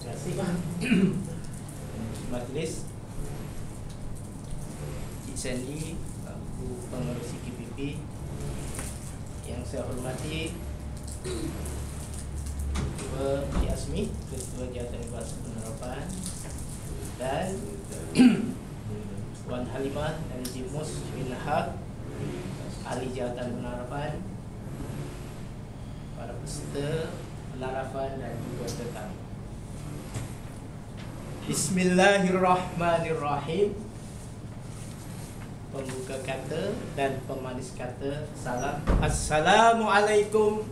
Terima kasih Majlis Cik Sandy, Aku Pengurus KPP, yang saya hormati Ketua Cik Asmi, Ketua Jawatan Kuasa Penerapan, dan Puan Halimah dari Jimus bin Haq, Ahli Jawatan Penerapan, para peserta penerapan dan juga tetamu. Bismillahirrahmanirrahim. Pembuka kata dan pemanis kata salam. Assalamualaikum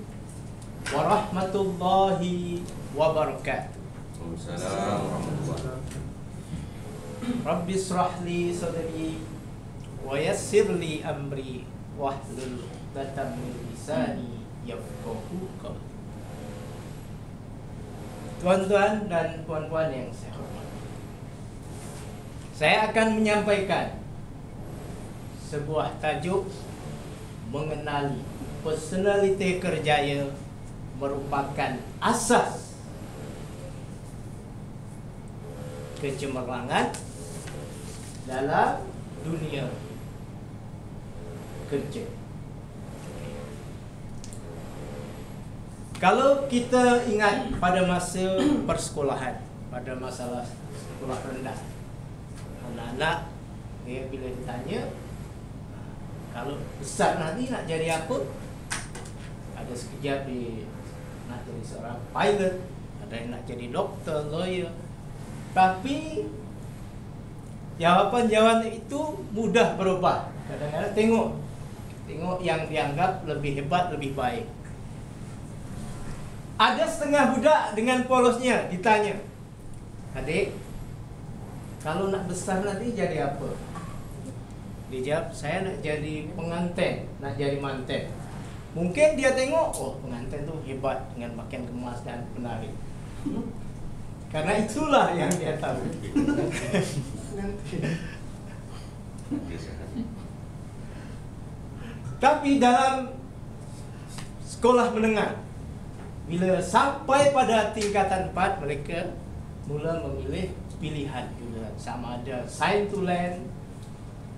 warahmatullahi wabarakatuh. Rabbi shrahli sadri wa yassirli amri wahlul 'uqdatam min lisani yafqahu qawli. Tuan-tuan dan puan-puan yang saya hormati, saya akan menyampaikan sebuah tajuk mengenali personality kerjaya merupakan asas kecemerlangan dalam dunia kerja. Kalau kita ingat pada masa persekolahan, pada masalah sekolah rendah, anak-anak bila ditanya kalau besar nanti nak jadi apa, ada sekejap dia nak jadi seorang pilot, ada yang nak jadi doktor, lawyer. Tapi jawapan-jawapan itu mudah berubah. Kadang-kadang tengok yang dianggap lebih hebat, lebih baik. Ada setengah budak dengan polosnya ditanya, adik, kalau nak besar nanti jadi apa? Dia jawab, saya nak jadi pengantin, nak jadi manten. Mungkin dia tengok, oh pengantin tu hebat dengan pakaian kemas dan menarik. Karena itulah yang dia tahu. Tapi dalam sekolah menengah, bila sampai pada tingkatan 4, mereka mula memilih pilihan juga, sama ada sains tulen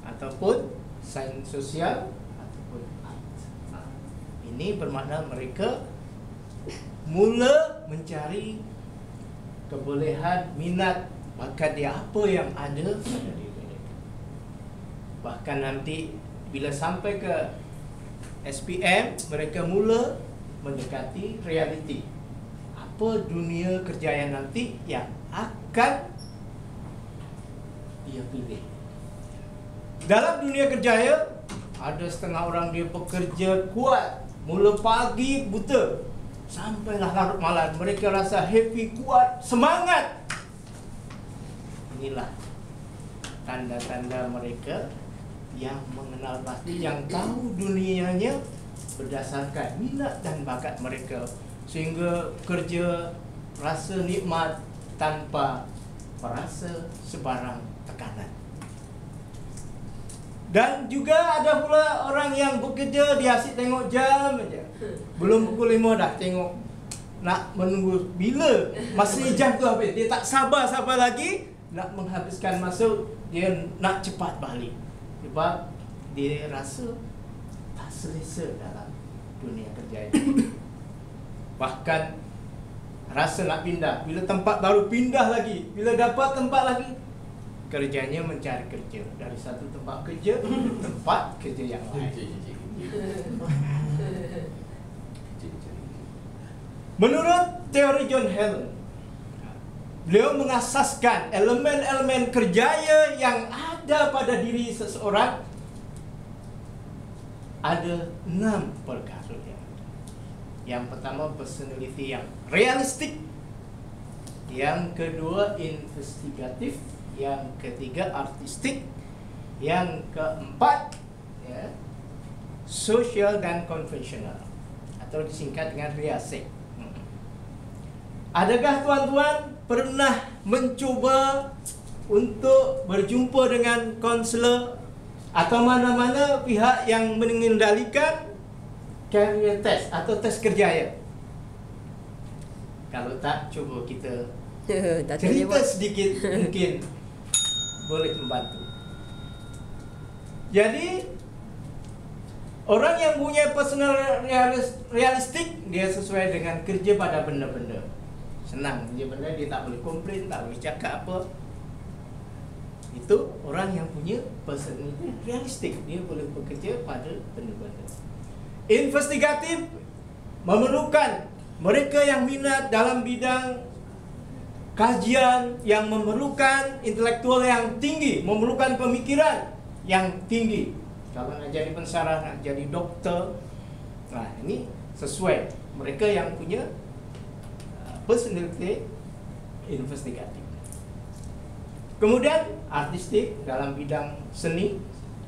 ataupun sains sosial ataupun art. Ini bermakna mereka mula mencari kebolehan, minat, bakat dia apa yang ada pada diri mereka. Bahkan nanti bila sampai ke SPM, mereka mula mendekati realiti. Apa dunia kerjaya nanti yang akan dia pilih. Dalam dunia kerjaya, ada setengah orang dia bekerja kuat, mula pagi buta sampailah larut malam. Mereka rasa happy, kuat, semangat. Inilah tanda-tanda mereka yang mengenal pasti, yang tahu dunianya berdasarkan minat dan bakat mereka, sehingga kerja rasa nikmat tanpa merasa sebarang tekanan. Dan juga ada pula orang yang bekerja, dia asyik tengok jam aja. Belum pukul 5 dah tengok, nak menunggu bila masih jam tu habis. Dia tak sabar lagi nak menghabiskan masa, dia nak cepat balik. Sebab dia rasa tak selesa dalam dunia kerja ini. Bahkan rasa nak pindah. Bila tempat baru pindah lagi, bila dapat tempat lagi, kerjanya mencari kerja dari satu tempat kerja ke tempat kerja yang lain. Menurut teori John Helen, beliau mengasaskan elemen-elemen kerjaya yang ada pada diri seseorang. Ada 6 perkara yang ada. Yang pertama, personality yang realistik. Yang kedua, investigatif. Yang ketiga, artistik. Yang keempat, social dan konvensional, atau disingkat dengan realistik. Adakah tuan-tuan pernah mencuba untuk berjumpa dengan konselor atau mana-mana pihak yang mengendalikan career test atau tes kerjaya? Kalau tak, cuba kita Cerita sedikit mungkin boleh membantu. Jadi orang yang punya personal realistik, dia sesuai dengan kerja pada benda-benda. Senang kerja benda, dia tak boleh komplain, tak boleh cakap apa. Itu orang yang punya personality realistik, dia boleh bekerja pada benda-benda. Investigatif memerlukan mereka yang minat dalam bidang kajian, yang memerlukan intelektual yang tinggi, memerlukan pemikiran yang tinggi. Kalau nak jadi pensarah, nak jadi doktor, nah ini sesuai mereka yang punya personality investigatif. Kemudian artistik dalam bidang seni,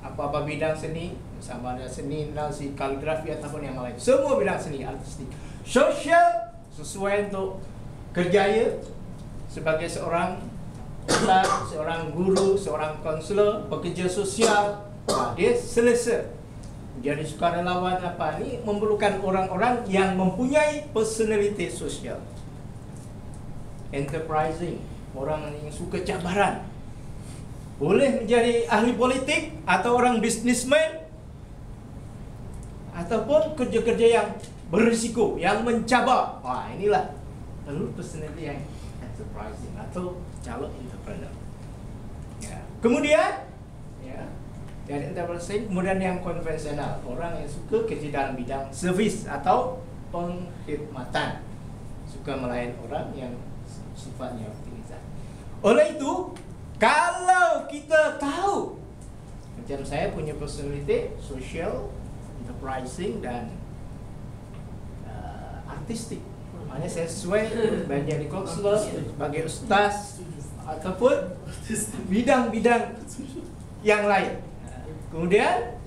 apa-apa bidang seni, sama ada seni, narasi, kaligrafi ataupun yang lain, semua bidang seni artistik. Sosial sesuai untuk kerjaya sebagai seorang ustaz, seorang guru, seorang konselor, pekerja sosial. Nah, dia selesa menjadi sukarelawan apa ni, memerlukan orang-orang yang mempunyai personality sosial. Enterprising, orang yang suka cabaran. Boleh menjadi ahli politik atau orang bisnismen ataupun kerja-kerja yang berisiko, yang mencabar. Wah, inilah perlu personality yang enterprising atau calon entrepreneur. Ya. Kemudian dari enterprising, kemudian yang konvensional, orang yang suka kerja dalam bidang servis atau pengkhidmatan, suka melayan orang yang sifatnya optimis. Oleh itu, kalau kita tahu, macam saya punya personality social, enterprising dan artistik, maknanya saya sesuai menjadi konselor, sebagai ustaz ataupun bidang-bidang yang lain. Kemudian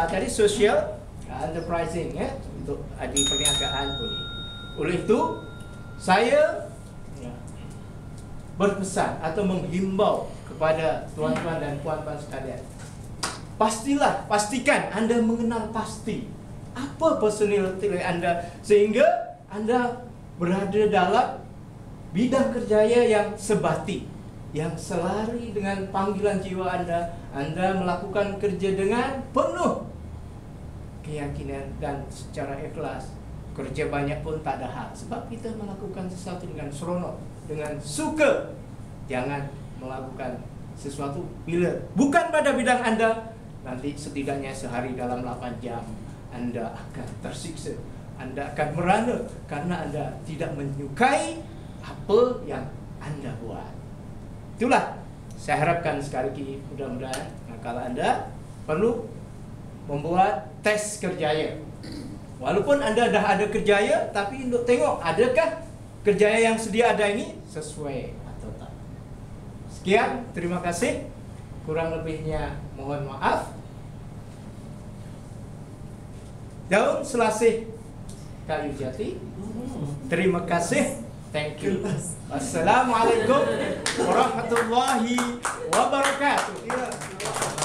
tadi social, enterprising, ya, untuk di perniagaan boleh. Oleh itu saya berpesan atau menghimbau kepada tuan-tuan dan puan-puan sekalian, pastikan Anda mengenal pasti apa personality Anda, sehingga Anda berada dalam bidang kerjaya yang sebati, yang selari dengan panggilan jiwa Anda. Anda melakukan kerja dengan penuh keyakinan dan secara ikhlas. Kerja banyak pun tak ada hal, sebab kita melakukan sesuatu dengan seronok, dengan suka. Jangan melakukan sesuatu bila bukan pada bidang Anda. Nanti setidaknya sehari dalam 8 jam Anda akan tersiksa, Anda akan merana karena Anda tidak menyukai apa yang Anda buat. Itulah saya harapkan sekali lagi, mudah-mudahan kalau Anda perlu membuat tes kerjaya. Walaupun Anda dah ada kerjaya, tapi untuk tengok adakah kerjaya yang sedia ada ini sesuai atau tak. Sekian, terima kasih. Kurang lebihnya mohon maaf. Daun Selasih Kayu Jati. Terima kasih. Thank you. Wassalamualaikum warahmatullahi wabarakatuh.